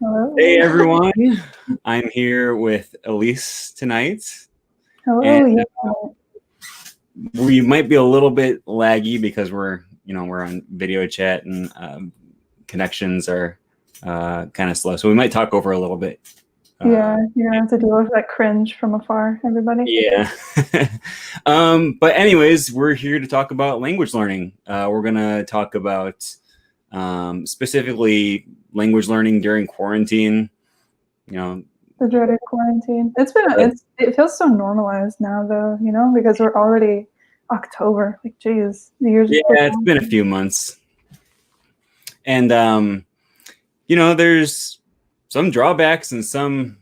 Hello. Hey everyone, I'm here with Elysse tonight, Hello. and Yeah. we might be a little bit laggy because we're on video chat and connections are kind of slow, so we might talk over a little bit. Yeah. You're gonna have to deal with that cringe from afar, everybody. Yeah. But anyways, we're here to talk about language learning. We're gonna talk about specifically language learning during quarantine. The dreaded quarantine. It feels so normalized now, though. Because we're already October. Like, geez, the years. Yeah, it's been a few months, and there's some drawbacks and some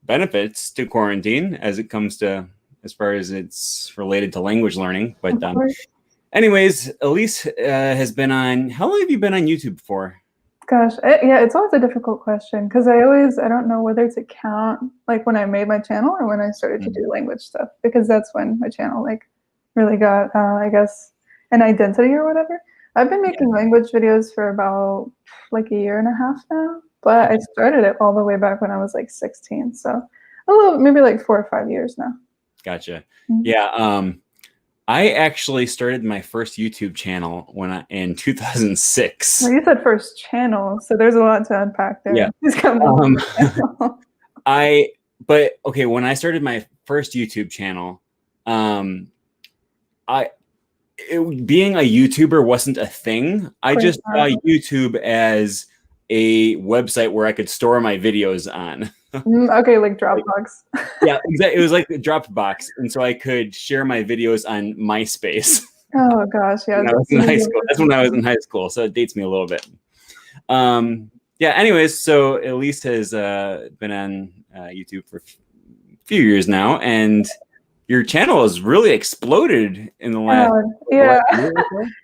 benefits to quarantine as far as it's related to language learning. But anyways, Elysse has been on. How long have you been on YouTube for? Gosh, it's always a difficult question because I don't know whether to count like when I made my channel or when I started to do language stuff, because that's when my channel like really got I guess an identity or whatever. I've been making language videos for about like a year and a half now, but I started it all the way back when I was like 16, so maybe like 4 or 5 years now. Gotcha. Yeah. I actually started my first YouTube channel in 2006. Well, you said first channel, so there's a lot to unpack there. Yeah. When I started my first YouTube channel, being a YouTuber wasn't a thing. I just saw YouTube as a website where I could store my videos on. Okay, like Dropbox. Yeah, exactly. It was like the Dropbox, and so I could share my videos on MySpace. Oh gosh, yeah. When I was in high school. That's when I was in high school, so it dates me a little bit. Yeah. Anyways, so Elysse has been on YouTube for a few years now, and your channel has really exploded in the last.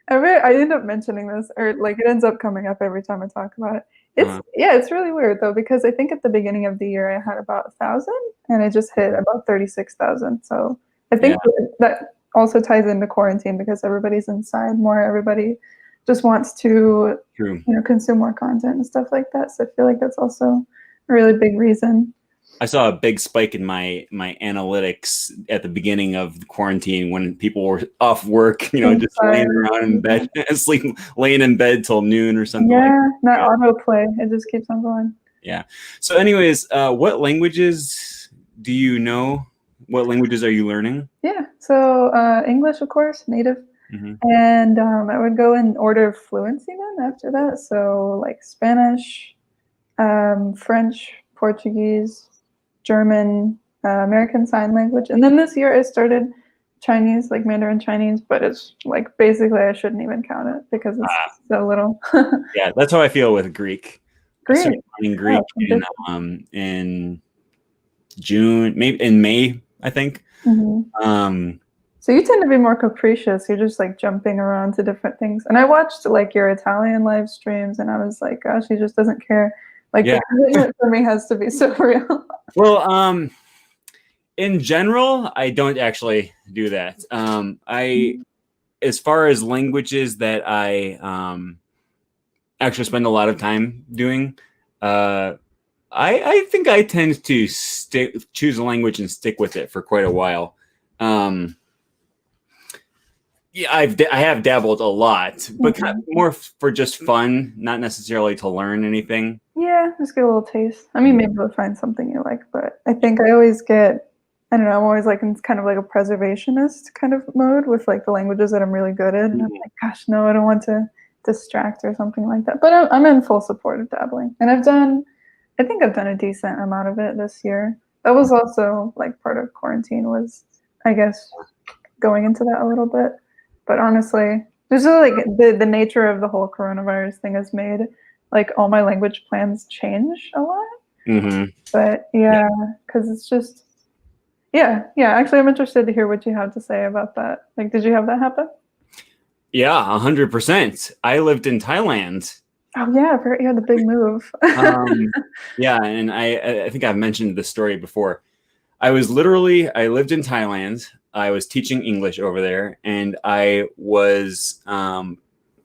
I end up mentioning this, or like it ends up coming up every time I talk about it. It's really weird though, because I think at the beginning of the year I had about 1,000, and it just hit about 36,000. So I think that also ties into quarantine because everybody's inside more. Everybody just wants to consume more content and stuff like that. So I feel like that's also a really big reason. I saw a big spike in my analytics at the beginning of the quarantine when people were off work, just laying around in bed, laying in bed till noon or something. Yeah, not autoplay. It just keeps on going. Yeah. So anyways, what languages do you know? What languages are you learning? Yeah. So English, of course, native. And I would go in order of fluency then after that. So like Spanish, French, Portuguese, German, American Sign Language. And then this year I started Chinese, like Mandarin Chinese, but it's like basically I shouldn't even count it because it's so little. Yeah, that's how I feel with Greek. Greek. I started learning Greek in June, maybe in May, I think. So you tend to be more capricious. You're just like jumping around to different things. And I watched like your Italian live streams, and I was like, gosh, he just doesn't care. Like the commitment for me has to be so real. Well, in general, I don't actually do that. As far as languages that I actually spend a lot of time doing, I think I tend to choose a language and stick with it for quite a while. Yeah, I have dabbled a lot, but kind of more for just fun, not necessarily to learn anything. Yeah, just get a little taste. I mean, maybe you'll find something you like, but I think I always get, I don't know, I'm always like in kind of like a preservationist kind of mode with like the languages that I'm really good at. And I'm like, gosh, no, I don't want to distract or something like that. But I'm in full support of dabbling. And I think I've done a decent amount of it this year. That was also like part of quarantine was, I guess, going into that a little bit. But honestly, there's really like the nature of the whole coronavirus thing has made like all my language plans change a lot. But because it's just, actually I'm interested to hear what you have to say about that. Like, did you have that happen? Yeah, 100%. I lived in Thailand. Oh yeah, you had the big move. Yeah, and I think I've mentioned this story before. I lived in Thailand. I was teaching English over there, and I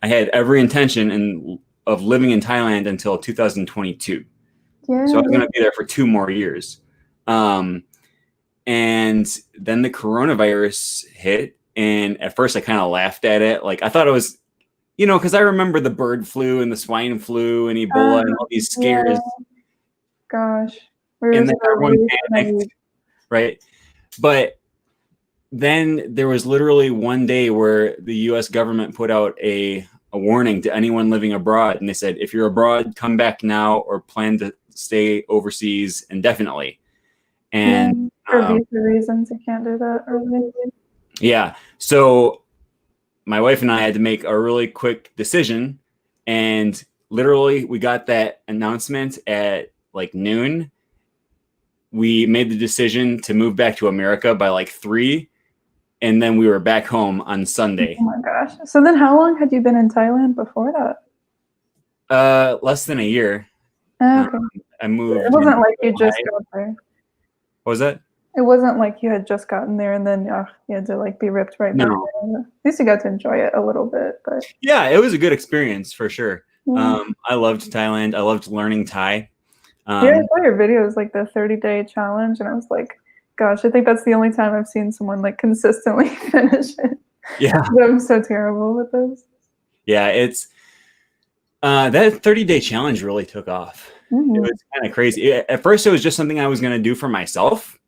had every intention of living in Thailand until 2022. Yeah. So I was going to be there for 2 more years. And then the coronavirus hit. And at first I kind of laughed at it. Like I thought it was, because I remember the bird flu and the swine flu and Ebola and all these scares. Yeah. Gosh. And then everyone panicked, right? But then there was literally one day where the U.S. government put out a warning to anyone living abroad. And they said, if you're abroad, come back now or plan to stay overseas indefinitely. And for visa reasons, you can't do that. Yeah. So my wife and I had to make a really quick decision. And literally, we got that announcement at like noon. We made the decision to move back to America by like 3. And then we were back home on Sunday. Oh my gosh. So then how long had you been in Thailand before that? Less than a year. Okay. I moved. It wasn't like you just got there. What was that? It wasn't like you had just gotten there and then you had to like be ripped right back. At least you got to enjoy it a little bit. But yeah, it was a good experience for sure. Yeah. I loved Thailand. I loved learning Thai. Yeah, I saw your videos, like the 30-day challenge, and I was like, gosh, I think that's the only time I've seen someone like consistently finish it. Yeah. I'm so terrible with those. Yeah, it's that 30-day challenge really took off. Mm-hmm. It was kind of crazy. At first, it was just something I was going to do for myself.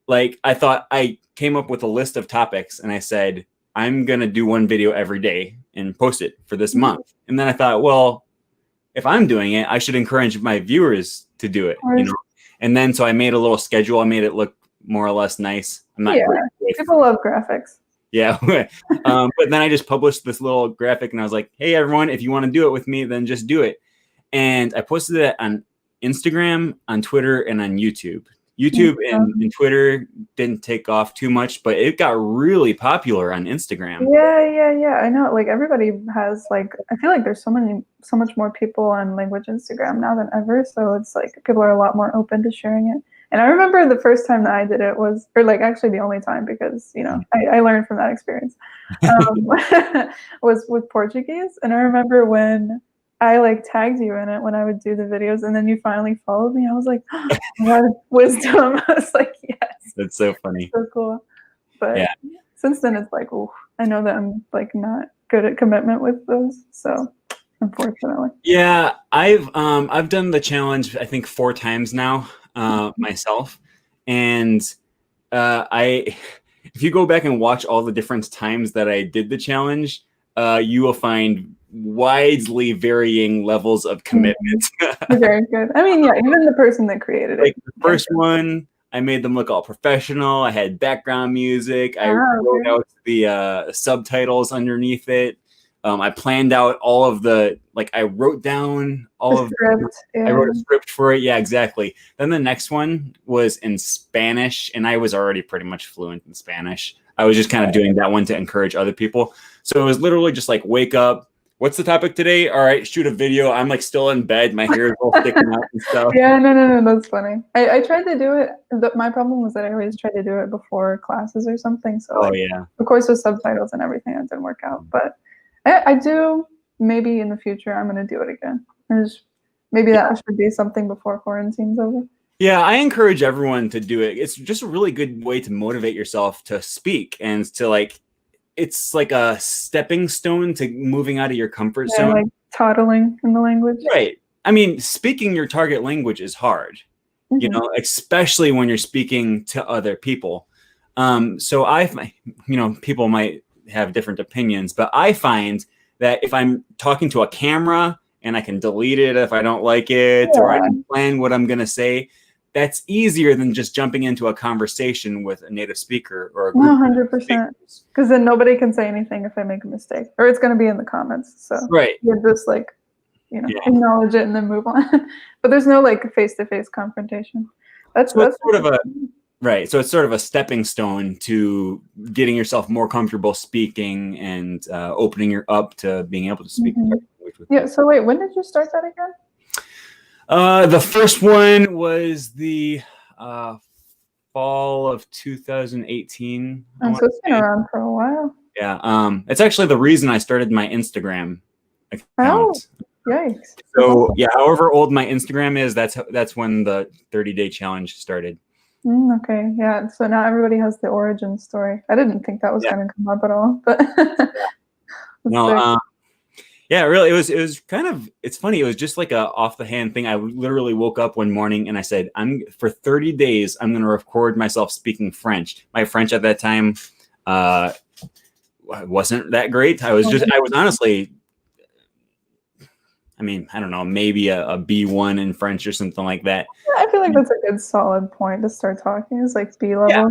Like I thought I came up with a list of topics and I said, I'm going to do one video every day and post it for this month. And then I thought, well, if I'm doing it, I should encourage my viewers to do it, And then so I made a little schedule. I made it look more or less nice. I'm not people love graphics. Yeah. But then I just published this little graphic and I was like, hey, everyone, if you want to do it with me, then just do it. And I posted it on Instagram, on Twitter, and on YouTube. YouTube and Twitter didn't take off too much, but it got really popular on Instagram. Yeah. I know. Like everybody has like, I feel like there's so much more people on language Instagram now than ever. So it's like people are a lot more open to sharing it. And I remember the first time that I did it was, or like actually the only time because, I learned from that experience, was with Portuguese. And I remember when I like tagged you in it when I would do the videos and then you finally followed me. I was like, oh, what wisdom. I was like, yes. That's so funny. So cool. But since then it's like, oh, I know that I'm like not good at commitment with those. So unfortunately. Yeah, I've done the challenge, I think 4 times now, myself. And if you go back and watch all the different times that I did the challenge, you will find widely varying levels of commitment. Very good. I mean, yeah, even the person that created it. Like the first one, I made them look all professional. I had background music. I wrote out the subtitles underneath it. I planned out all of I wrote down all of the script. I wrote a script for it. Yeah, exactly. Then the next one was in Spanish, and I was already pretty much fluent in Spanish. I was just kind of doing that one to encourage other people. So it was literally just like, wake up. What's the topic today? All right, shoot a video. I'm like still in bed. My hair is all sticking out and stuff. Yeah, no, that's funny. I tried to do it. My problem was that I always tried to do it before classes or something. So of course with subtitles and everything, it didn't work out. But I do, maybe in the future, I'm going to do it again. Maybe that should be something before quarantine's over. Yeah, I encourage everyone to do it. It's just a really good way to motivate yourself to speak and to it's like a stepping stone to moving out of your comfort zone. Like toddling in the language. Right. I mean, speaking your target language is hard, especially when you're speaking to other people. So people might have different opinions, but I find that if I'm talking to a camera and I can delete it if I don't like it, or I can plan what I'm going to say, that's easier than just jumping into a conversation with a native speaker or a group. 100%. Because then nobody can say anything if I make a mistake, or it's going to be in the comments. So you just acknowledge it and then move on. But there's no face-to-face confrontation. That's sort of a right. So it's sort of a stepping stone to getting yourself more comfortable speaking and opening you up to being able to speak. Yeah. So wait, when did you start that again? The first one was the fall of 2018. So it's been around for a while. Yeah. It's actually the reason I started my Instagram account. Yikes. So yeah, however old my Instagram is, that's when the 30-day challenge started. Okay, yeah. So now everybody has the origin story. I didn't think that was Yeah. going to come up at all, but No, yeah, really, it was kind of, it's funny. It was just like a off the hand thing. I literally woke up one morning and I said, for 30 days, I'm going to record myself speaking French. My French at that time wasn't that great. I was honestly, I mean, I don't know, maybe a B1 in French or something like that. I feel like that's a good solid point to start talking. Is like B level. Yeah.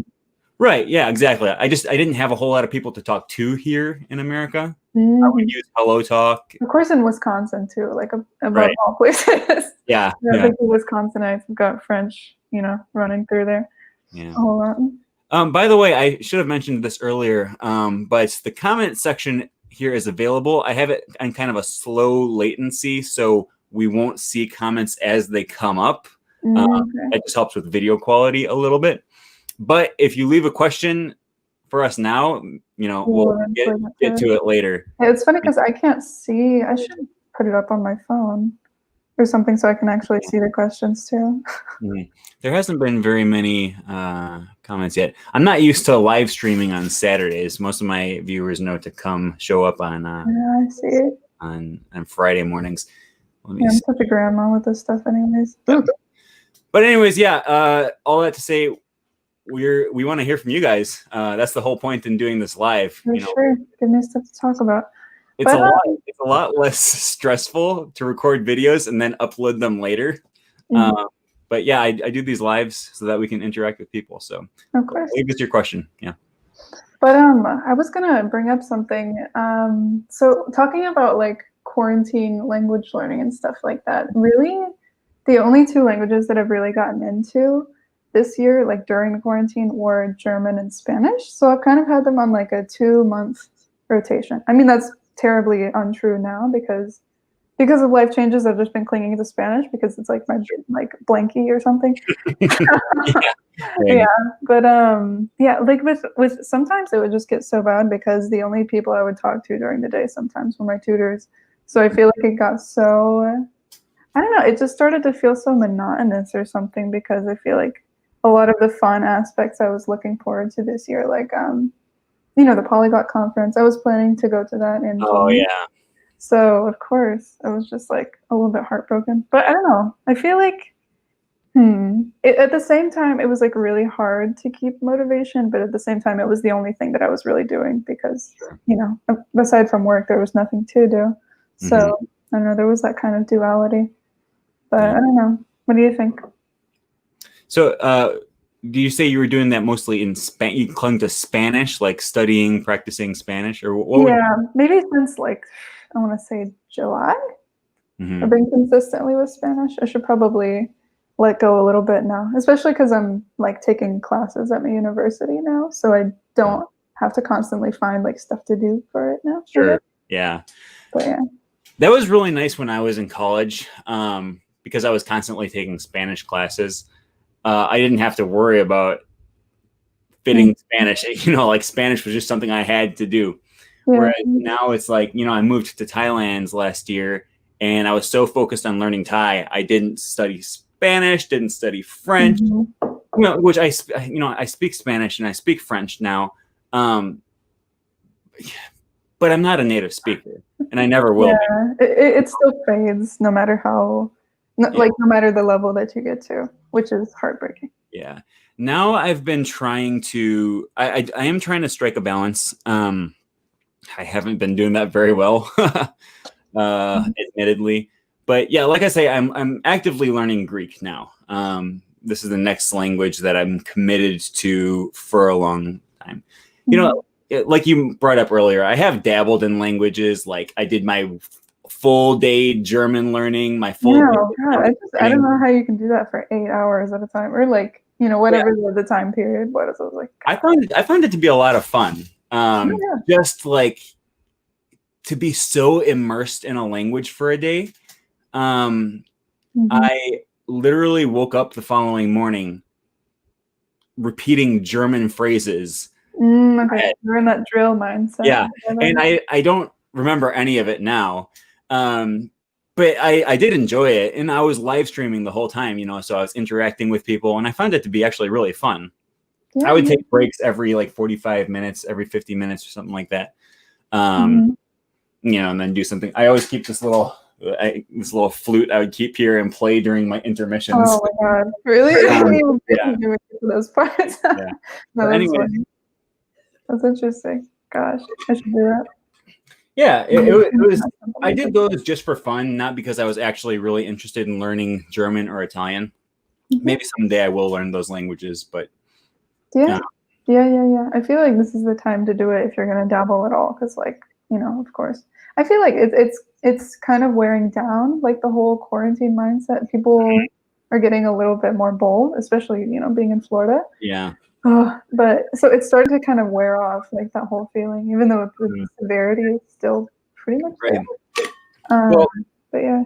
Right. Yeah, exactly. I didn't have a whole lot of people to talk to here in America. I would use Hello Talk. Of course, in Wisconsin too, like above Right. all places. Yeah. I think the Wisconsinites have got French, running through there. Yeah. A whole lot. By the way, I should have mentioned this earlier, but the comment section here is available. I have it on kind of a slow latency, so we won't see comments as they come up. It just helps with video quality a little bit. But if you leave a question for us now, we'll get to it later. Yeah, it's funny because I can't see. I should put it up on my phone or something so I can actually see the questions too. There hasn't been very many comments yet. I'm not used to live streaming on Saturdays. Most of my viewers know to come show up on I see. on Friday mornings. I'm such a grandma with this stuff anyways. But anyways, yeah, all that to say, we want to hear from you guys. That's the whole point in doing this live. Sure, give me stuff to talk about. It's a lot less stressful to record videos and then upload them later. But yeah, I do these lives so that we can interact with people. So of course, leave us your question. Yeah. But I was gonna bring up something. So talking about like quarantine language learning and stuff like that. Really, the only two languages that I've really gotten into this year, like during the quarantine, were German and Spanish. So I've kind of had them on like a 2-month rotation. I mean, that's terribly untrue now because of life changes. I've just been clinging to Spanish because it's like my blankie or something. Yeah, but like with sometimes it would just get so bad because the only people I would talk to during the day sometimes were my tutors. So I feel like it got so, I don't know, it just started to feel so monotonous or something because I feel like a lot of the fun aspects I was looking forward to this year, like the Polyglot conference, I was planning to go to that in June. Yeah. So of course I was just like a little bit heartbroken. But I don't know. I feel like at the same time it was like really hard to keep motivation, but at the same time it was the only thing that I was really doing because aside from work there was nothing to do. So I don't know, there was that kind of duality. But I don't know. What do you think? So do you say you were doing that mostly in Spanish? You clung to Spanish, like studying, practicing Spanish, or what? Yeah, maybe since like I want to say July. I've been consistently with Spanish. I should probably let go a little bit now, especially because I'm like taking classes at my university now, so I don't have to constantly find like stuff to do for it now. Sure. Yeah. But yeah, that was really nice when I was in college because I was constantly taking Spanish classes. I didn't have to worry about fitting Spanish. Like Spanish was just something I had to do. Yeah. Whereas now it's like, I moved to Thailand last year and I was so focused on learning Thai. I didn't study Spanish, didn't study French, which I speak Spanish and I speak French now. But I'm not a native speaker and I never will be. It still fades no matter how, no matter the level that you get to, which is heartbreaking. Yeah. Now I've been trying to, I am trying to strike a balance. I haven't been doing that very well, admittedly. But yeah, like I say, I'm actively learning Greek now. This is the next language that I'm committed to for a long time. Like you brought up earlier, I have dabbled in languages. Like I did my full day German learning, my full day I don't know how you can do that for 8 hours at a time, or like whatever the time period was. I was like, I found it to be a lot of fun. Just like to be so immersed in a language for a day. I literally woke up the following morning repeating German phrases. Okay, you're in that drill mindset. Yeah, and I don't remember any of it now. But but I did enjoy it, and I was live streaming the whole time, so I was interacting with people, and I found it to be actually really fun. Yeah, I would take breaks every like 45 minutes, every 50 minutes or something like that. And then do something. I always keep this little flute I would keep here and play during my intermissions. Oh my God. Really? Yeah. Do it for those parts. Yeah. No, that's anyway. funny. That's interesting. Gosh, I should do that. Yeah, it was. I did those just for fun, not because I was actually really interested in learning German or Italian. Maybe someday I will learn those languages, but yeah. I feel like this is the time to do it if you're gonna dabble at all, because like, of course, I feel like it's kind of wearing down, like the whole quarantine mindset. People are getting a little bit more bold, especially being in Florida. Yeah. But so it started to kind of wear off, like that whole feeling, even though the severity is still pretty much right. But yeah.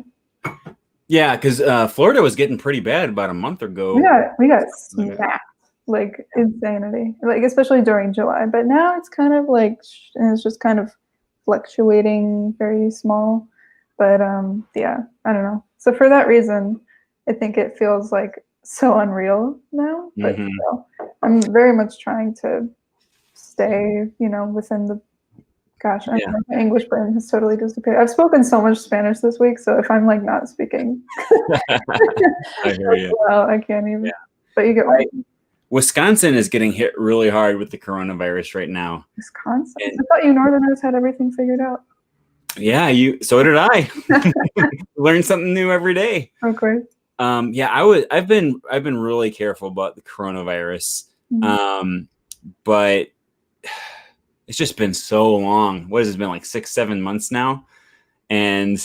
Yeah, because Florida was getting pretty bad about a month ago. We got smacked, like insanity, like especially during July. But now it's kind of like, and it's just kind of fluctuating, very small. But yeah, I don't know. So for that reason, I think it feels like so unreal now. But still, I'm very much trying to stay, within the. Gosh, I know, my English brain has totally disappeared. I've spoken so much Spanish this week, so if I'm like not speaking, I hear you. Well, I can't even. Yeah. But you get Wisconsin is getting hit really hard with the coronavirus right now. Wisconsin? I thought you Northerners had everything figured out. Yeah, so did I. Learn something new every day. Of course. I've been really careful about the coronavirus. But it's just been so long. What has it been, like 6-7 months now? And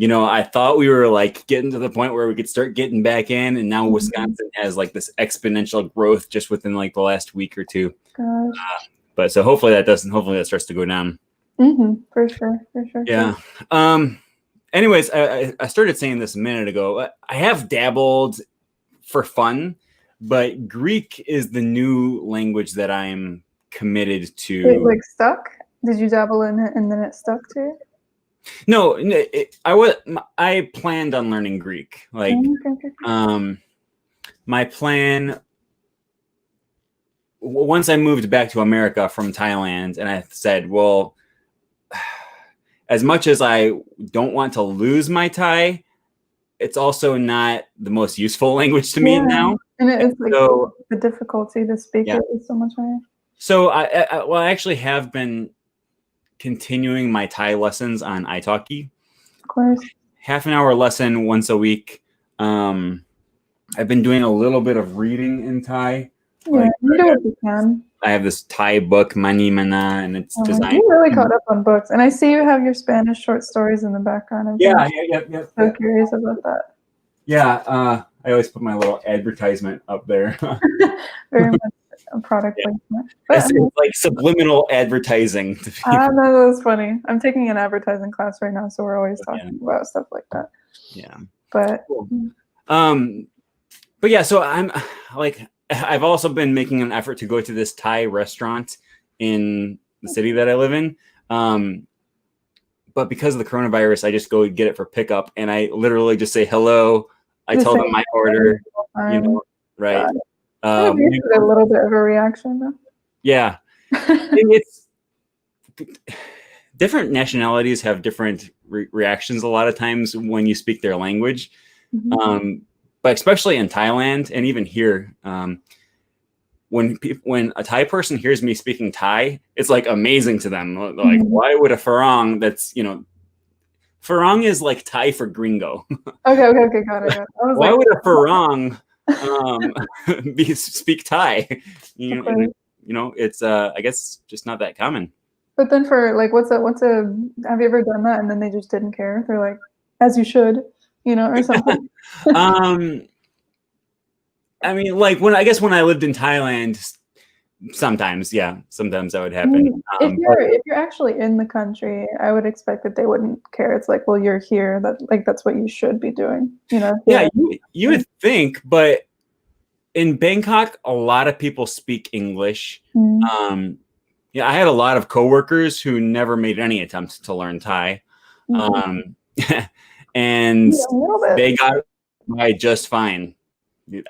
I thought we were like getting to the point where we could start getting back in, and now Wisconsin has like this exponential growth just within like the last week or two. Gosh. But so hopefully that starts to go down. For sure. Yeah. Anyways, I started saying this a minute ago. I have dabbled for fun, but Greek is the new language that I'm committed to. It like stuck? Did you dabble in it and then it stuck to you? No, I planned on learning Greek. Like, my plan once I moved back to America from Thailand, and I said, well, as much as I don't want to lose my Thai, it's also not the most useful language to me now. And it's like the difficulty to speak it is so much higher. So I actually have been continuing my Thai lessons on italki. Of course. Half an hour lesson once a week. I've been doing a little bit of reading in Thai. Yeah, you do what you can. I have this Thai book, Mani Mana, and it's designed. You really caught up on books. And I see you have your Spanish short stories in the background. Yeah. So curious about that. Yeah, I always put my little advertisement up there. Very much a product placement. It's like subliminal advertising to people. No, that was funny. I'm taking an advertising class right now, so we're always talking about stuff like that. Yeah. But yeah, so I've also been making an effort to go to this Thai restaurant in the city that I live in. But because of the coronavirus, I just go get it for pickup, and I literally just say hello. I tell them my order, right? A little bit of a reaction, though. Yeah, it's different nationalities have different reactions a lot of times when you speak their language. But especially in Thailand and even here, when a Thai person hears me speaking Thai, it's like amazing to them. Like, why would a farang farang is like Thai for gringo. Okay, got it. Why would a farang speak Thai? It's I guess just not that common. But then for like, have you ever done that and then they just didn't care? They're like, as you should, or something. I mean, like when I lived in Thailand, sometimes that would happen. If you're actually in the country, I would expect that they wouldn't care. It's like, well, you're here. That's what you should be doing. Yeah, you would think, but in Bangkok, a lot of people speak English. I had a lot of coworkers who never made any attempts to learn Thai. and Yeah, a little bit. they got by just fine.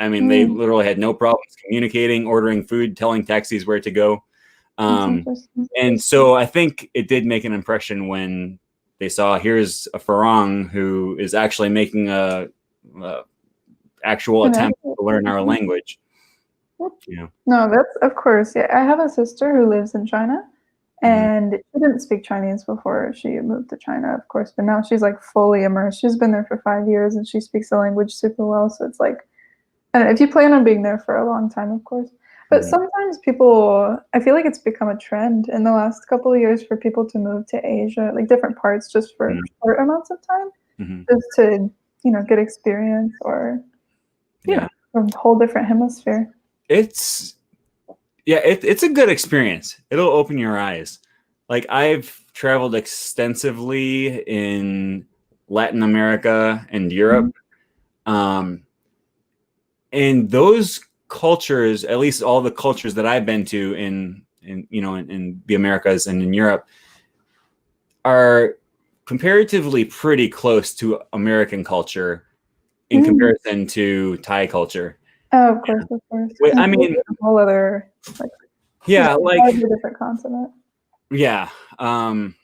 I mean, they literally had no problems communicating, ordering food, telling taxis where to go. That's interesting. And so I think it did make an impression when they saw here's a Farang who is actually making a actual attempt to learn our language. Yeah. No, that's of course. Yeah, I have a sister who lives in China, and she didn't speak Chinese before she moved to China, of course, but now she's like fully immersed. She's been there for 5 years, and she speaks the language super well. So it's like, I don't know, if you plan on being there for a long time, of course. But sometimes people, I feel like it's become a trend in the last couple of years for people to move to Asia, like different parts, just for short amounts of time, just to, get experience or, from a whole different hemisphere. It's a good experience. It'll open your eyes. Like I've traveled extensively in Latin America and Europe. And those cultures, at least all the cultures that I've been to in the Americas and in Europe, are comparatively pretty close to American culture in comparison to Thai culture. Oh, of course, of course. Wait, I mean, a whole other, like a different continent. Yeah. I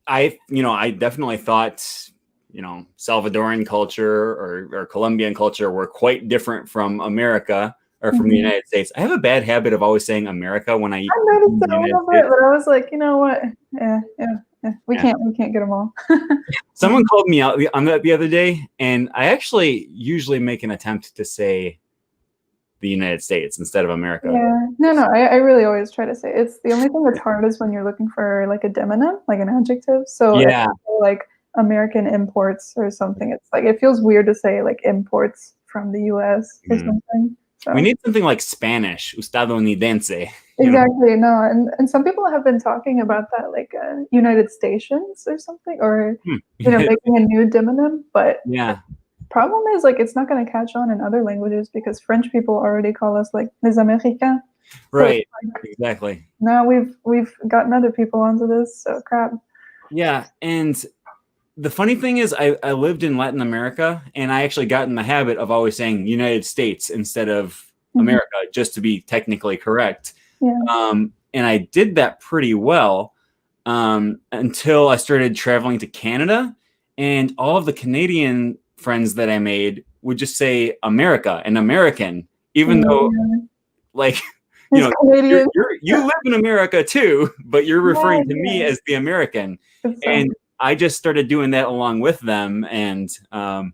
definitely thought, Salvadoran culture or Colombian culture were quite different from America or from the United States. I have a bad habit of always saying America when I noticed that a little bit, but I was like, you know what? Yeah. We can't get them all. Someone called me out on that the other day, and I actually usually make an attempt to say the United States instead of America. Yeah. No, I really always try to say it's the only thing that's hard is when you're looking for like a demonym, like an adjective. So yeah, like American imports or something. It's like it feels weird to say like imports from the US or something. So. We need something like Spanish, estadounidense. Exactly. No, and some people have been talking about that, like United Stations or something, or making a new demonym. But problem is like it's not going to catch on in other languages because French people already call us like les Américains. Right. So like, exactly. Now we've gotten other people onto this. So crap. Yeah, and the funny thing is I lived in Latin America, and I actually got in the habit of always saying United States instead of America, just to be technically correct. Yeah. And I did that pretty well until I started traveling to Canada, and all of the Canadian friends that I made would just say America and American, even though like you live in America too, but you're referring to me as the American. And I just started doing that along with them, and I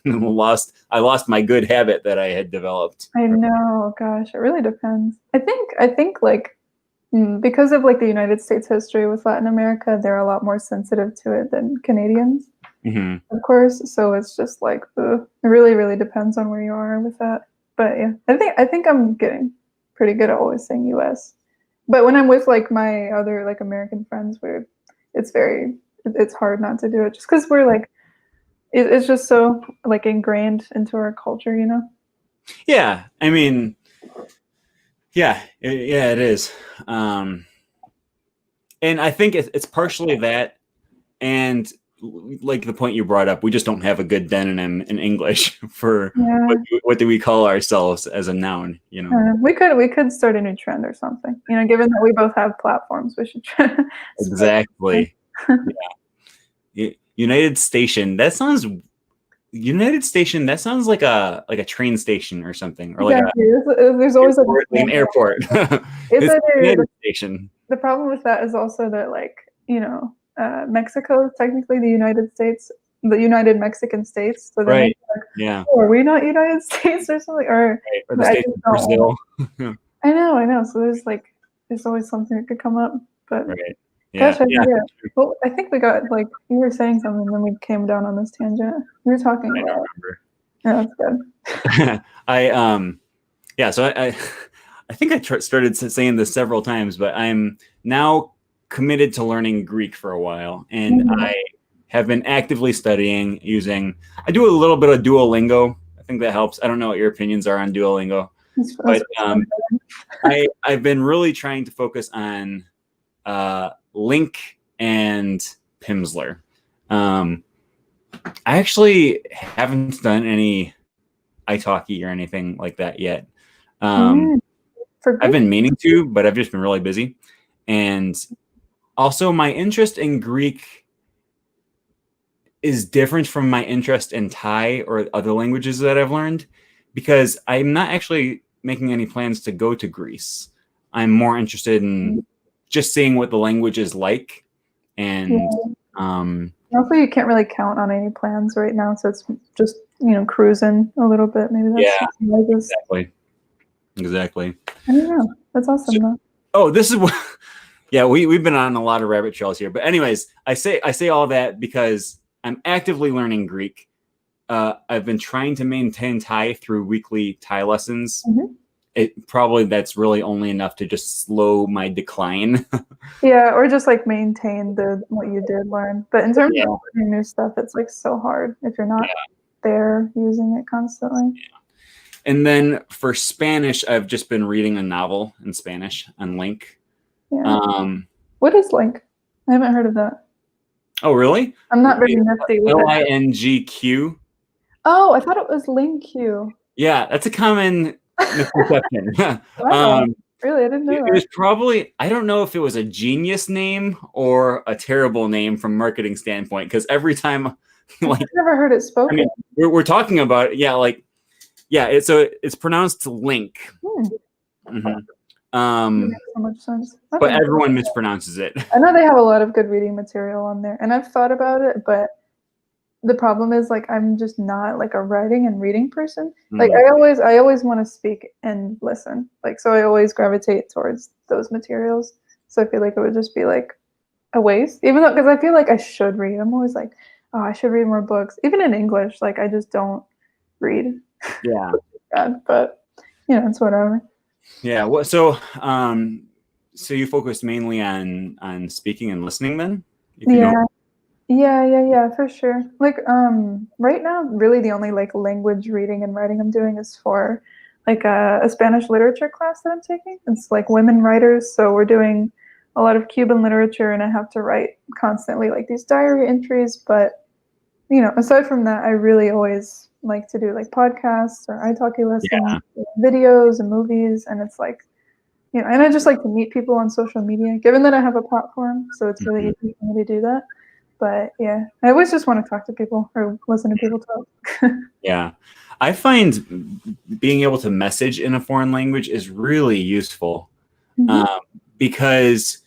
lost my good habit that I had developed. I know, gosh, it really depends. I think like because of like the United States history with Latin America, they're a lot more sensitive to it than Canadians, of course. So it's just like it really, really depends on where you are with that. But yeah, I think I'm getting pretty good at always saying U.S. But when I'm with like my other like American friends, it's hard not to do it just because we're like it's just so like ingrained into our culture, Yeah, I mean, it is, and I think it's partially that, and like the point you brought up, we just don't have a good demonym in English for what do we call ourselves as a noun, we could start a new trend or something, given that we both have platforms, we should try. Exactly. United Station, that sounds like a train station or something, or exactly. There's always an airport. It's a United Station. The problem with that is also that like Mexico is technically the United States, the United Mexican States. So right. Are we not United States or something? Or the state of Brazil. I know. So there's always something that could come up. But yeah. Gosh, well, I think we got like you were saying something, and then we came down on this tangent. We were talking about. Yeah, that's good. So I think I started saying this several times, but I'm now committed to learning Greek for a while, and I have been actively studying I do a little bit of Duolingo. I think that helps. I don't know what your opinions are on Duolingo, but I've been really trying to focus on Link and Pimsleur. I actually haven't done any italki or anything like that yet. I've been meaning to, but I've just been really busy. And also my interest in Greek is different from my interest in Thai or other languages that I've learned, because I'm not actually making any plans to go to Greece. I'm more interested in just seeing what the language is like. And also, you can't really count on any plans right now, so it's just, you know, cruising a little bit. Maybe that's exactly. I don't know. That's awesome though. Oh, this is what we've been on a lot of rabbit trails here. But anyways, I say all that because I'm actively learning Greek. I've been trying to maintain Thai through weekly Thai lessons. That's really only enough to just slow my decline. Yeah, or just like maintain what you did learn. But in terms of learning new stuff, it's like so hard if you're not there using it constantly. And then for Spanish, I've just been reading a novel in Spanish on Link. What is Link? I haven't heard of that. Oh, really? I'm not very nifty with LINGQ. Oh, I thought it was LingQ. Yeah, that's a common misconception. Really? I didn't know that. It was probably, I don't know if it was a genius name or a terrible name from marketing standpoint, because every time, like, I've never heard it spoken. I mean, we're talking about it's pronounced Link. Makes so much sense. But everyone mispronounces it. I know they have a lot of good reading material on there, and I've thought about it, but the problem is, like, I'm just not like a writing and reading person. Like, I always want to speak and listen. Like, so I always gravitate towards those materials. So I feel like it would just be like a waste, even though, because I feel like I should read. I'm always like, oh, I should read more books. Even in English, like, I just don't read. Yeah. But you know, it's whatever. Yeah. So you focus mainly on speaking and listening then? Yeah, for sure. Like, right now, really the only like language reading and writing I'm doing is for like a Spanish literature class that I'm taking. It's like women writers, so we're doing a lot of Cuban literature, and I have to write constantly like these diary entries. But you know, aside from that, I really always like to do like podcasts or italki lessons, videos and movies, and it's like, you know, and I just like to meet people on social media, given that I have a platform, so it's really easy for me to do that. But yeah, I always just want to talk to people or listen to people talk. Yeah. I find being able to message in a foreign language is really useful, because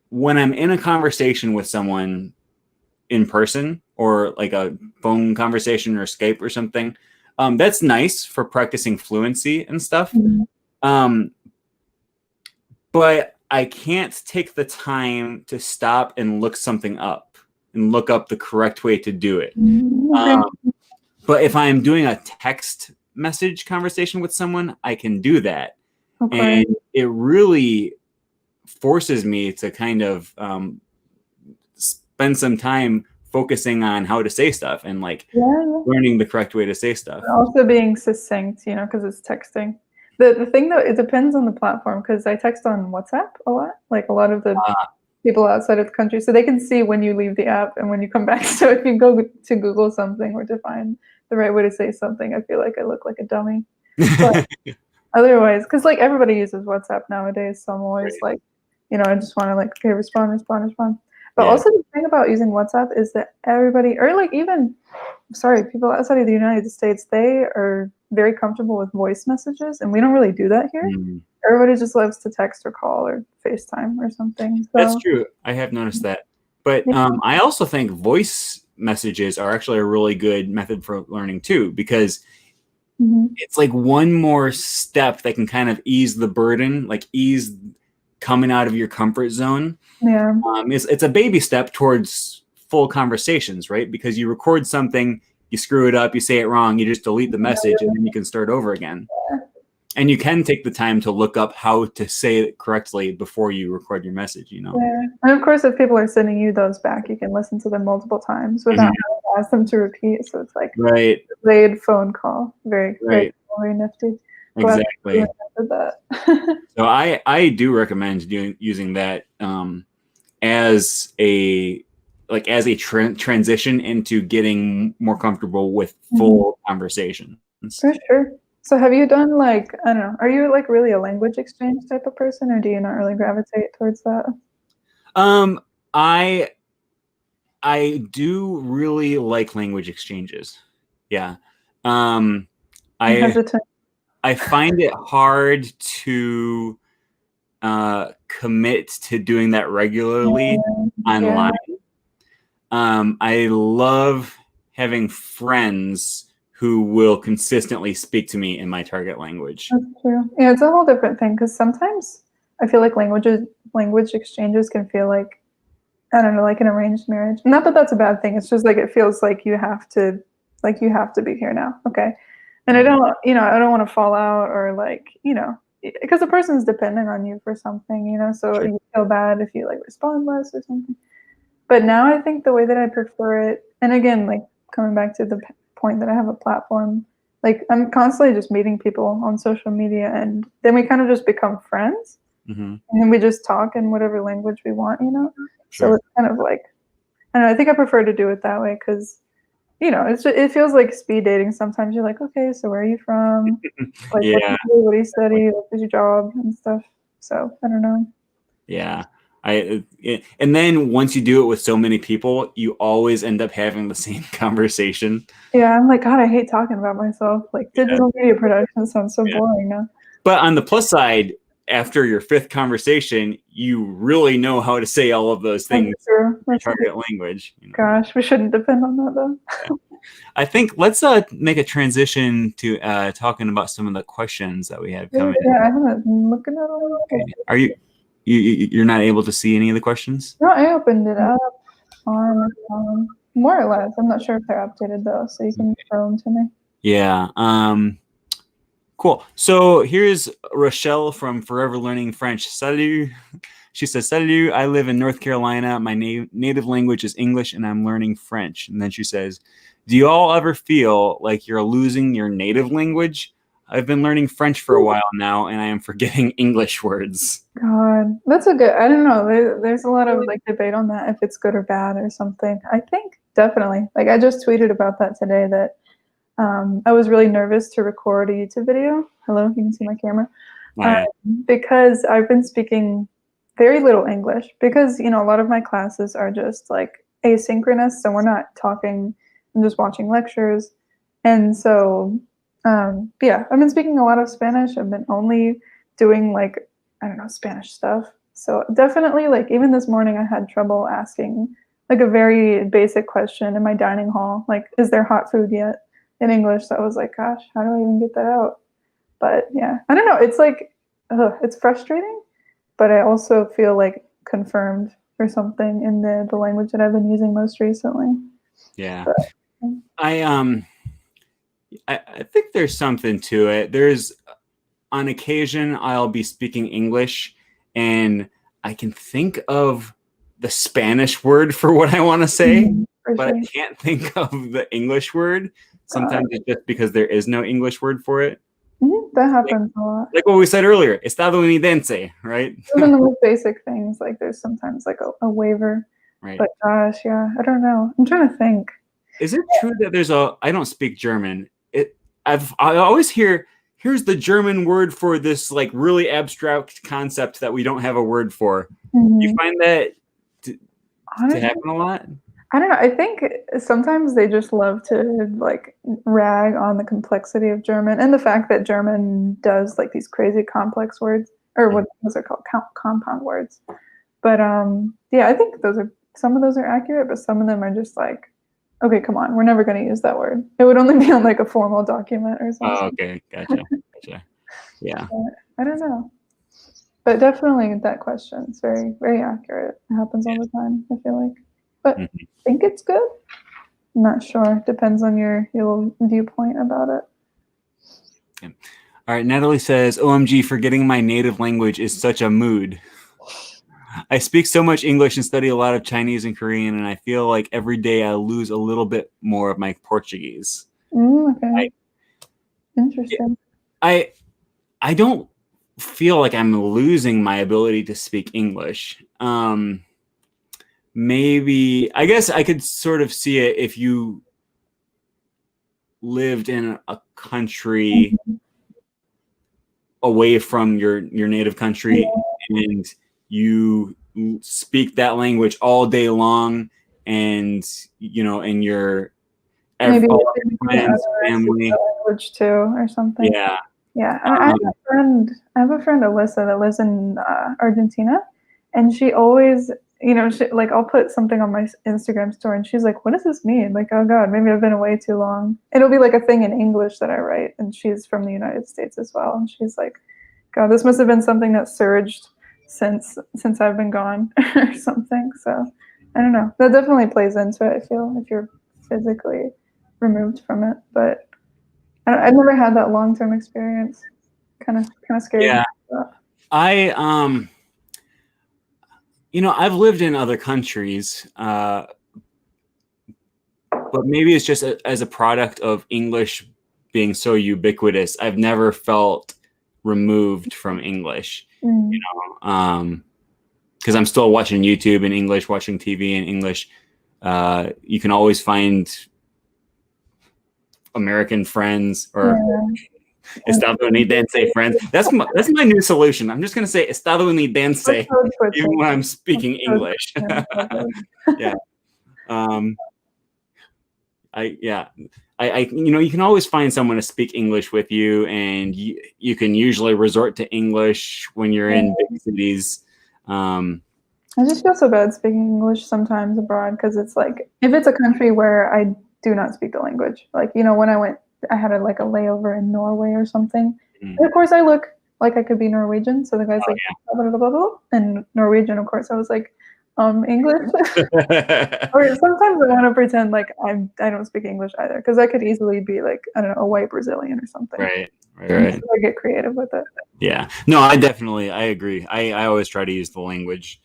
when I'm in a conversation with someone in person or like a phone conversation or Skype or something, that's nice for practicing fluency and stuff. But I can't take the time to stop and look something up and look up the correct way to do it. But if I'm doing a text message conversation with someone, I can do that. And it really forces me to kind of spend some time focusing on how to say stuff and like learning the correct way to say stuff. Also being succinct, you know, because it's texting. The thing though, it depends on the platform, because I text on WhatsApp a lot, like a lot of the people outside of the country, so they can see when you leave the app and when you come back. So if you go to Google something or to find the right way to say something, I feel like I look like a dummy. But otherwise, because like everybody uses WhatsApp nowadays, so I'm always like, you know, I just want to like, okay, respond. But also the thing about using WhatsApp is that everybody, or like even, people outside of the United States, they are very comfortable with voice messages, and we don't really do that here. Everybody just loves to text or call or FaceTime or something. So. That's true. I have noticed that. But I also think voice messages are actually a really good method for learning too, because it's like one more step that can kind of ease the burden, like ease coming out of your comfort zone. Yeah. It's a baby step towards full conversations, right? Because you record something, you screw it up, you say it wrong, you just delete the message, and then you can start over again. And you can take the time to look up how to say it correctly before you record your message, you know? Yeah. And of course, if people are sending you those back, you can listen to them multiple times without having to ask them to repeat. So it's like a delayed phone call. Very nifty. Exactly. So I do recommend using that as a like as a transition into getting more comfortable with full conversations. For sure. So have you done like, I don't know, are you like really a language exchange type of person, or do you not really gravitate towards that? I do really like language exchanges. Yeah. I'm I hesitant. I find it hard to commit to doing that regularly Yeah, online. I love having friends who will consistently speak to me in my target language. that's true. Yeah, it's a whole different thing because sometimes I feel like language exchanges can feel like, I don't know, like an arranged marriage. Not that that's a bad thing. It's just like it feels like you have to be here now. Okay. And I don't, I don't want to fall out or like, because the person's dependent on you for something, so Sure. you feel bad if you like respond less or something. But now I think the way that I prefer it, and again, like coming back to the point that I have a platform, like I'm constantly just meeting people on social media, and then we kind of just become friends, Mm-hmm. and then we just talk in whatever language we want, So Sure. it's kind of like, I don't know, I think I prefer to do it that way because, it feels like speed dating. Sometimes you're like, okay, so where are you from? Like, Yeah. what do you study? What is your job and stuff? So I don't know. Yeah. And then once you do it with so many people, you always end up having the same conversation. Yeah, I'm like, God, I hate talking about myself. Like, digital media production sounds so boring now. But on the plus side, after your fifth conversation, you really know how to say all of those things That's true. in That's target language. Gosh, we shouldn't depend on that though. I think let's make a transition to talking about some of the questions that we have coming. Yeah, I haven't been looking at them. Okay. Are you're not able to see any of the questions? No, I opened it up on more or less. I'm not sure if they're updated though, so you can throw them to me. Yeah. Cool. So here's Rochelle from Forever Learning French. Salut. She says, Salut. I live in North Carolina. My native language is English and I'm learning French. And then she says, do you all ever feel like you're losing your native language? I've been learning French for a while now and I am forgetting English words. God, that's a good. I don't know. There's a lot of like debate on that if it's good or bad or something. I think definitely. Like I just tweeted about that today that I was really nervous to record a YouTube video. Hello, you can see my camera. Because I've been speaking very little English because, a lot of my classes are just like asynchronous. So we're not talking, I'm just watching lectures. And so, yeah, I've been speaking a lot of Spanish. I've been only doing like, I don't know, Spanish stuff. So definitely like even this morning I had trouble asking like a very basic question in my dining hall, like, is there hot food yet? In English. So I was like, gosh, how do I even get that out? But yeah, I don't know. It's like, it's frustrating, but I also feel like confirmed or something in the language that I've been using most recently. Yeah. But, I think there's something to it. There's on occasion I'll be speaking English and I can think of the Spanish word for what I want to say, but I can't think of the English word. Sometimes it's just because there is no English word for it. That happens a lot. Like what we said earlier, estadounidense, right? Even the most basic things, like there's sometimes like a waiver. Right. But gosh, yeah, I don't know. I'm trying to think. Is it true that I don't speak German. I always hear, here's the German word for this like really abstract concept that we don't have a word for. You find that to happen a lot? I don't know. I think sometimes they just love to like rag on the complexity of German and the fact that German does like these crazy complex words, or what those are called, compound words. But yeah, I think some of those are accurate, but some of them are just like, okay, come on, we're never going to use that word. It would only be on like a formal document or something. Oh, okay, gotcha. Yeah. I don't know. But definitely that question is very, very accurate. It happens all the time, I feel like. But I think it's good. I'm not sure. Depends on your viewpoint about it. Yeah. All right. Natalie says, OMG, forgetting my native language is such a mood. I speak so much English and study a lot of Chinese and Korean, and I feel like every day I lose a little bit more of my Portuguese. Okay. Interesting. I don't feel like I'm losing my ability to speak English. maybe, I guess I could sort of see it if you lived in a country away from your native country, and you speak that language all day long, and and your Maybe all friends, other family. language too, or something. Yeah. Yeah, I have a friend. I have a friend, Alyssa, that lives in Argentina, and she always, like I'll put something on my Instagram story, and she's like, "What does this mean?" Like, oh God, maybe I've been away too long. It'll be like a thing in English that I write, and she's from the United States as well, and she's like, "God, this must have been something that surged since I've been gone or something." So I don't know. That definitely plays into it. I feel if you're physically removed from it, but I've never had that long-term experience. Kind of scary. Yeah. I I've lived in other countries, but maybe it's just as a product of English being so ubiquitous. I've never felt removed from English, because I'm still watching YouTube in English, watching TV in English. You can always find American friends, or Estado Unidense friends. That's my new solution. I'm just gonna say Estado Unidense even when I'm speaking English. Yeah. You can always find someone to speak English with you, and you can usually resort to English when you're in big cities. I just feel so bad speaking English sometimes abroad, because it's like, if it's a country where I do not speak the language, like, when I had a layover in Norway or something. And of course I look like I could be Norwegian. So the guy's like, blah, blah, blah, blah, and Norwegian, of course, I was like, English. Or sometimes I want to pretend like I don't speak English either, because I could easily be like, I don't know, a white Brazilian or something. Right. So I get creative with it. Yeah. No, I agree. I always try to use the language.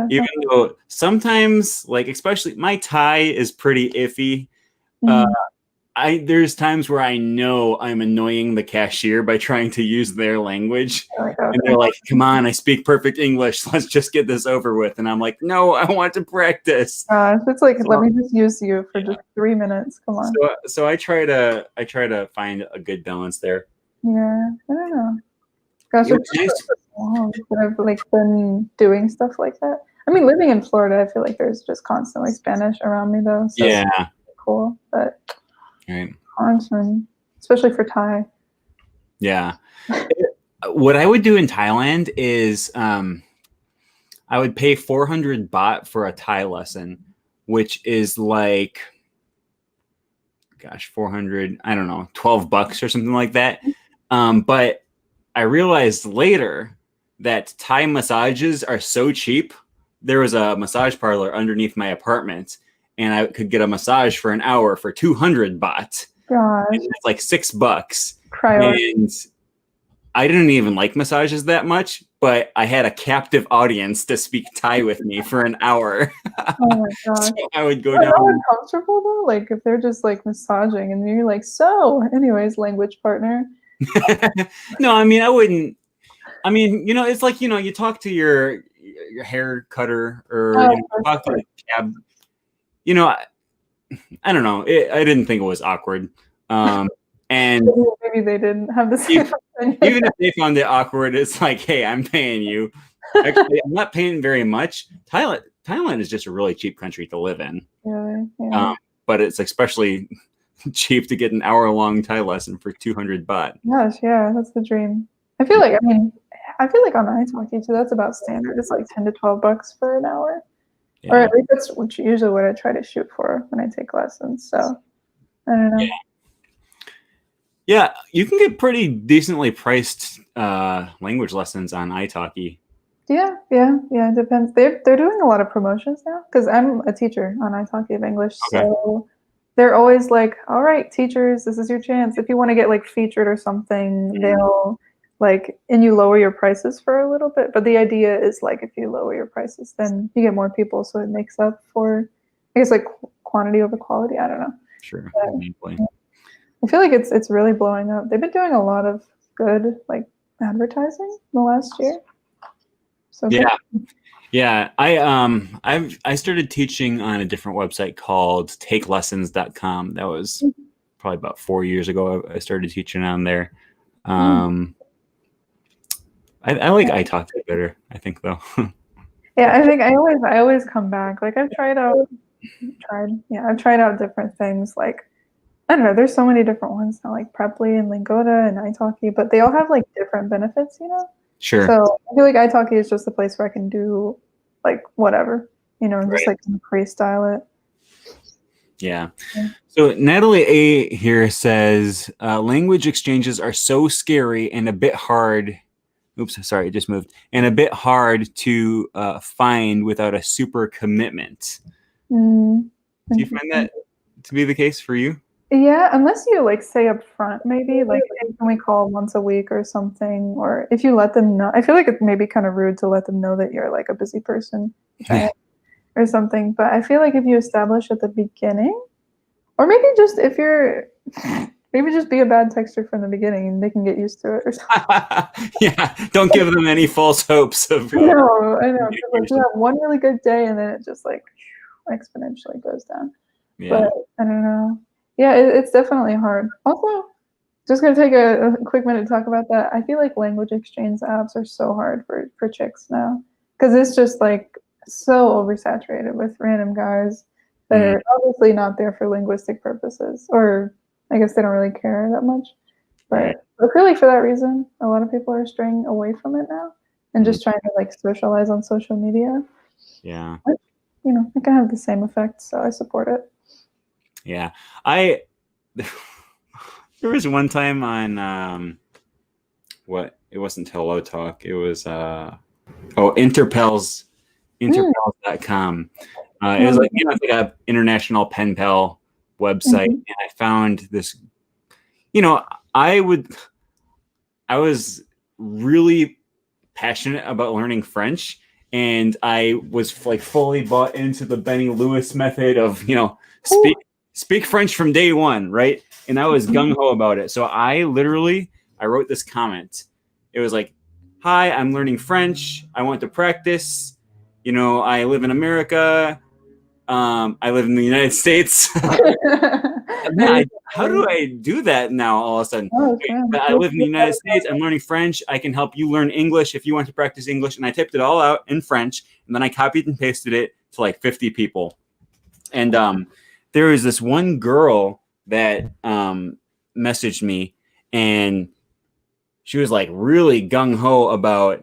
Even though sometimes, like, especially my Thai is pretty iffy. There's times where I know I'm annoying the cashier by trying to use their language. And they're like, "Come on, I speak perfect English. Let's just get this over with." And I'm like, "No, I want to practice." It's like, let me just use you for just 3 minutes. Come on. So I try to find a good balance there. Yeah, I don't know. Gosh, it's nice. I've been doing stuff like that. I mean, living in Florida, I feel like there's just constantly Spanish around me, though. So yeah, it's cool, but right. Constant, especially for Thai. Yeah. What I would do in Thailand is I would pay 400 baht for a Thai lesson, which is like, gosh, 400, I don't know, $12 or something like that. But I realized later that Thai massages are so cheap. There was a massage parlor underneath my apartment, and I could get a massage for an hour for 200 baht. Gosh. It's like $6. And I didn't even like massages that much, but I had a captive audience to speak Thai with me for an hour. Oh my gosh. So I would go down. Uncomfortable though? Like, if they're just like massaging and you're like, so anyways, language partner. No, I mean, I wouldn't. I mean, it's like, you talk to your hair cutter, or talk to the cab. I don't know. I didn't think it was awkward. And maybe they didn't have the same opinion. Even if they found it awkward, it's like, hey, I'm paying you. Actually, I'm not paying very much. Thailand is just a really cheap country to live in. Really? Yeah. But it's especially cheap to get an hour-long Thai lesson for 200 baht. Gosh, yeah, that's the dream. I feel like on iTalki too, that's about standard. It's like $10 to $12 for an hour. Yeah. Or at least that's usually what I try to shoot for when I take lessons. So I don't know. Yeah, you can get pretty decently priced language lessons on iTalki. Yeah, it depends. They're doing a lot of promotions now, because I'm a teacher on iTalki of English. Okay. So they're always like, all right, teachers, this is your chance. If you want to get like featured or something, they'll and you lower your prices for a little bit. But the idea is like, if you lower your prices, then you get more people. So it makes up for, I guess, like quantity over quality. I don't know. Sure. But, I feel like it's really blowing up. They've been doing a lot of good like advertising the last year. So yeah, Yeah, I started teaching on a different website called takelessons.com. That was probably about 4 years ago. I started teaching on there. I like italki better, I think, though. Yeah, I think I always come back. Like I've tried out different things. Like I don't know, there's so many different ones now, like Preply and Lingoda and italki, but they all have like different benefits, you know? Sure. So I feel like italki is just a place where I can do like whatever, you know, and just like freestyle it. Yeah. So Natalie A here says language exchanges are so scary and a bit hard. Oops, sorry, it just moved. And a bit hard to find without a super commitment. Do you find that to be the case for you? Yeah, unless you like say up front, maybe like, hey, can we call once a week or something? Or if you let them know, I feel like it may be kind of rude to let them know that you're like a busy person or something. But I feel like if you establish at the beginning, or maybe just if you're, maybe just be a bad texter from the beginning and they can get used to it or something. Yeah, don't give them any false hopes of. I know. Like, you have one really good day and then it just like exponentially goes down. Yeah. But I don't know. Yeah, it's definitely hard. Also, just gonna take a quick minute to talk about that. I feel like language exchange apps are so hard for chicks now because it's just like so oversaturated with random guys that are obviously not there for linguistic purposes, or I guess they don't really care that much. But clearly, for that reason, a lot of people are straying away from it now and just trying to like socialize on social media. Yeah. But, you know, it can have the same effect, so I support it. Yeah, there was one time on what, it wasn't Hello Talk, it was Interpels, interpels.com. It was like, you know, it's like a international pen pal website, and I found this, you know, I was really passionate about learning French, and I was like fully bought into the Benny Lewis method of, you know, speak French from day one, right? And I was gung-ho about it. So I wrote this comment. It was like, hi, I'm learning French. I want to practice. You know, I live in America. I live in the United States. How do I do that now all of a sudden? I live in the United States. I'm learning French. I can help you learn English if you want to practice English. And I typed it all out in French. And then I copied and pasted it to like 50 people. And there was this one girl that messaged me, and she was like really gung-ho about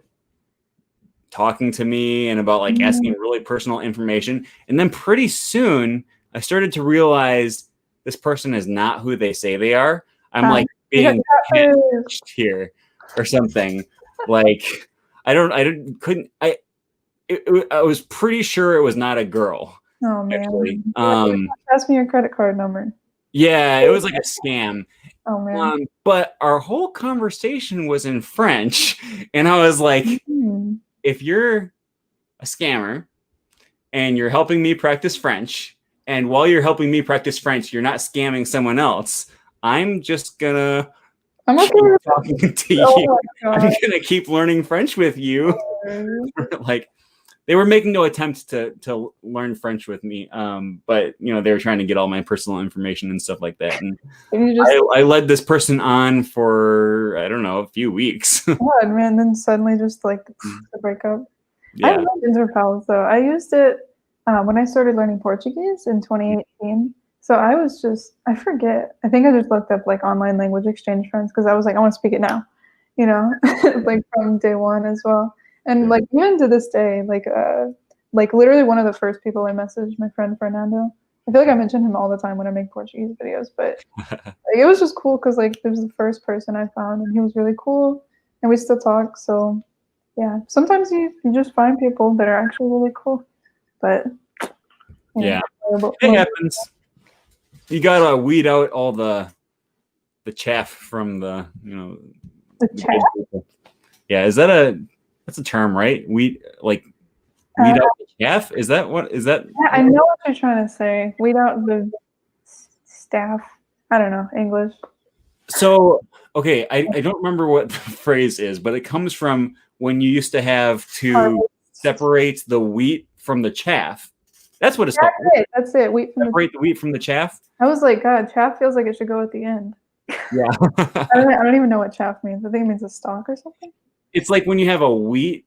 talking to me and about like asking really personal information. And then pretty soon I started to realize this person is not who they say they are. I'm like being catfished here or something. Like I was pretty sure it was not a girl. Oh man. Actually. Ask me your credit card number. Yeah, it was like a scam. Oh man. But our whole conversation was in French, and I was like, if you're a scammer and you're helping me practice French, and while you're helping me practice French, you're not scamming someone else, I'm just gonna keep talking to you. I'm gonna keep learning French with you. Like, they were making no attempt to learn French with me, but you know, they were trying to get all my personal information and stuff like that. And I led this person on for, I don't know, a few weeks. God, man, then suddenly just like the breakup. Yeah. I love Interpels though. I used it when I started learning Portuguese in 2018. So I was just, I forget. I think I just looked up like online language exchange friends because I was like, I want to speak it now, you know, like from day one as well. And like even to this day, like literally one of the first people I messaged, my friend Fernando. I feel like I mention him all the time when I make Portuguese videos, but like, it was just cool because like it was the first person I found, and he was really cool, and we still talk. So yeah, sometimes you just find people that are actually really cool, but yeah, it happens. You gotta weed out all the chaff from the, you know, the chaff. Yeah, that's a term, right? Weed out the chaff? Is that what is that? Yeah, I know what you're trying to say. Weed out the staff. I don't know, English. So, okay, I don't remember what the phrase is, but it comes from when you used to have to separate the wheat from the chaff. That's what it's called. That's it. Wheat from separate the wheat from the chaff. I was like, God, chaff feels like it should go at the end. Yeah. I don't even know what chaff means. I think it means a stalk or something. It's like when you have a wheat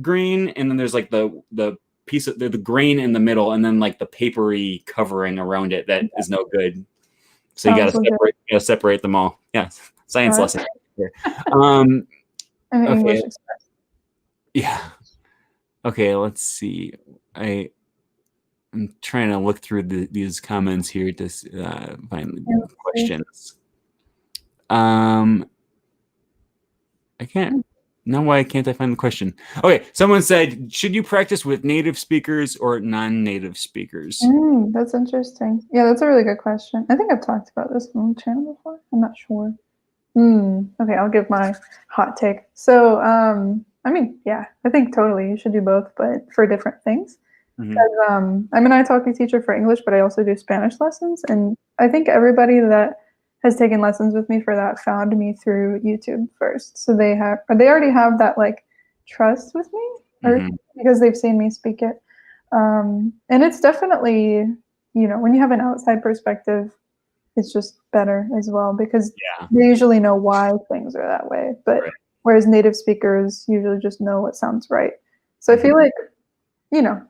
grain, and then there's like the piece of the grain in the middle, and then like the papery covering around it that is no good. So you gotta separate them all. Yeah, science lesson. Okay. Yeah. Okay, let's see. I'm trying to look through these comments here to find the questions. I can't. Now, why can't I find the question? Okay, someone said, should you practice with native speakers or non-native speakers? That's interesting. Yeah, that's a really good question. I think I've talked about this on the channel before. I'm not sure. Okay, I'll give my hot take. So, I mean, yeah, I think totally you should do both, but for different things. Because I'm an italki teacher for English, but I also do Spanish lessons, and I think everybody that has taken lessons with me for that found me through YouTube first. So they already have that like trust with me, or because they've seen me speak it. And it's definitely, when you have an outside perspective, it's just better as well, because they usually know why things are that way. But whereas native speakers usually just know what sounds right. So I feel like,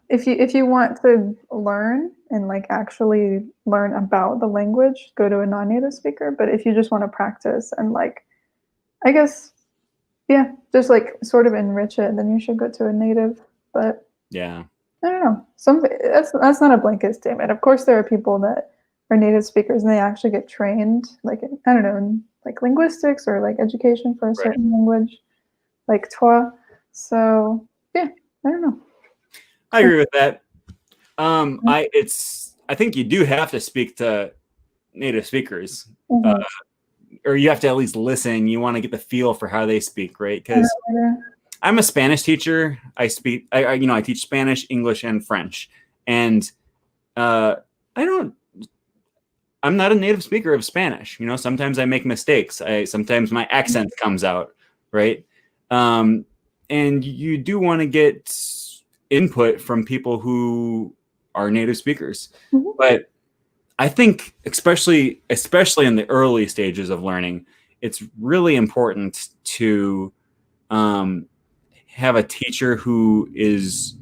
if you want to learn and like actually learn about the language, go to a non-native speaker. But if you just want to practice and like, I guess, just like sort of enrich it, then you should go to a native. But I don't know. That's not a blanket statement. Of course, there are people that are native speakers and they actually get trained, like, I don't know, in like linguistics or like education for a certain language, like toi. So I don't know. I agree with that. I think you do have to speak to native speakers, or you have to at least listen. You want to get the feel for how they speak, right? Because I'm a Spanish teacher. I teach Spanish, English, and French, and I'm not a native speaker of Spanish. Sometimes I make mistakes. Sometimes my accent comes out, right? And you do want to get input from people who are native speakers. But I think especially in the early stages of learning, it's really important to have a teacher who is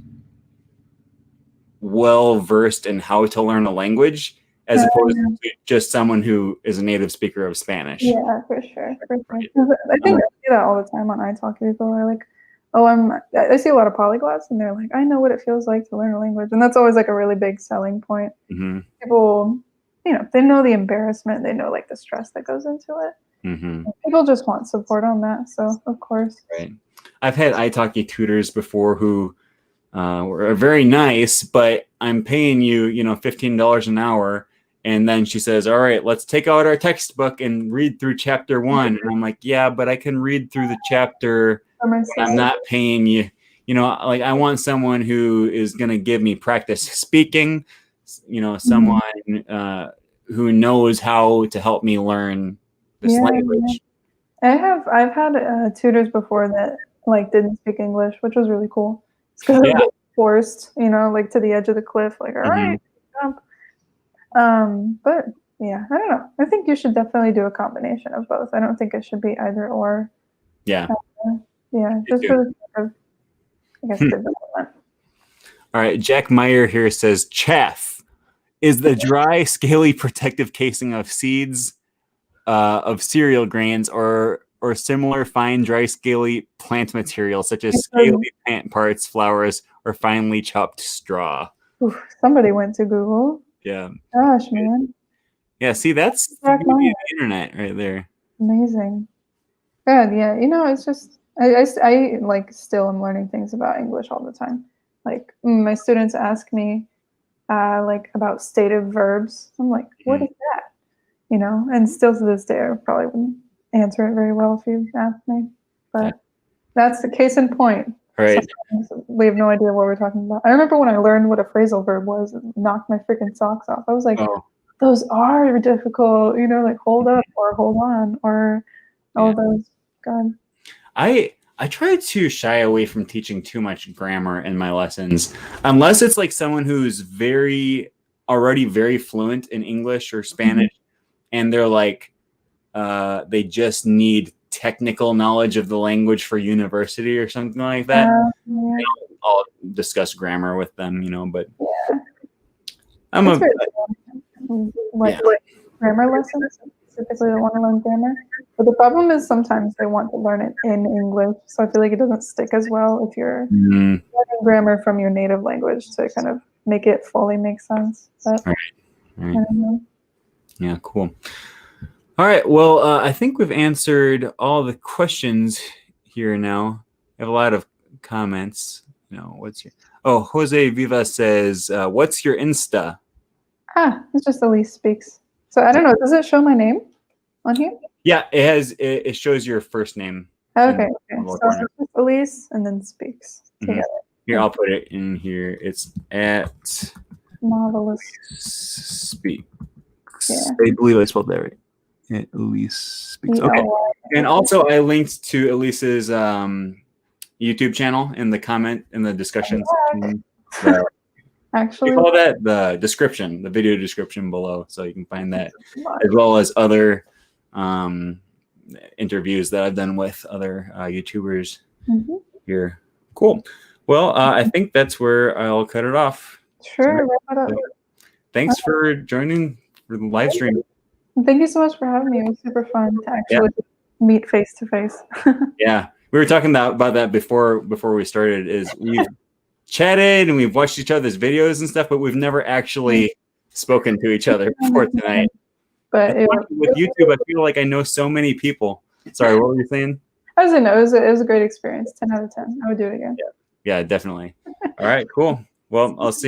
well versed in how to learn a language, as opposed to just someone who is a native speaker of Spanish. Yeah, for sure. I think I see that all the time on italki. People are like, I see a lot of polyglots, and they're like, I know what it feels like to learn a language. And that's always like a really big selling point. People, they know the embarrassment, they know like the stress that goes into it. People just want support on that. So of course. Right. I've had italki tutors before who were very nice, but I'm paying you, $15 an hour. And then she says, all right, let's take out our textbook and read through chapter 1. And I'm like, yeah, but I can read through the chapter. I'm not paying you. Like I want someone who is going to give me practice speaking, someone who knows how to help me learn this language. I've had tutors before that like didn't speak English, which was really cool. It's because they were forced, like to the edge of the cliff, like, all right, jump. But I don't know. I think you should definitely do a combination of both. I don't think it should be either or. Just for the sake of, I guess, development. All right, Jack Meyer here says, chaff is the dry, scaly protective casing of seeds of cereal grains or similar fine, dry, scaly plant material, such as scaly plant parts, flowers, or finely chopped straw. Oof, somebody went to Google. Yeah. Gosh, man. Yeah, see, that's the internet right there. Amazing. Good, yeah. It's just, I like still am learning things about English all the time. Like my students ask me like about stative verbs. I'm like, what is that? And still to this day, I probably wouldn't answer it very well if you asked me. But that's the case in point. Right. Sometimes we have no idea what we're talking about. I remember when I learned what a phrasal verb was, it knocked my freaking socks off. I was like, those are difficult, like hold up or hold on or all those. God. I I try to shy away from teaching too much grammar in my lessons, unless it's like someone who's already very fluent in English or Spanish, and they're like, they just need technical knowledge of the language for university or something like that. Yeah. I'll discuss grammar with them, but Yeah. I'm That's a very cool. Like grammar lessons, typically they want to learn grammar. But the problem is sometimes they want to learn it in English. So I feel like it doesn't stick as well if you're learning grammar from your native language to kind of make it fully make sense. But Right. I don't know. Yeah, cool. All right. Well, I think we've answered all the questions here now. I have a lot of comments. Jose Viva says, what's your Insta? It's just Elysse Speaks. So I don't know. Does it show my name on here? Yeah, it shows your first name. Okay. So it's just Elysse and then Speaks together. Here, I'll put it in here. It's at Marvelous Speaks. Yeah. I believe I spelled that right. At Elysse Speaks. Okay. And also, I linked to Elise's YouTube channel in the discussion section. Actually, we call that the description, the video description below, so you can find that, as well as other interviews that I've done with other YouTubers here. Cool. Well, I think that's where I'll cut it off. Sure. So, thanks for joining for the live stream. Thank you so much for having me. It was super fun to actually meet face to face. Yeah, we were talking about that before we started. Is we've chatted and we've watched each other's videos and stuff, but we've never actually spoken to each other before tonight. But with YouTube, I feel like I know so many people. Sorry, what were you saying? I was saying, no, it was a great experience. 10 out of 10. I would do it again. Yeah, definitely. All right, cool. Well, I'll see you.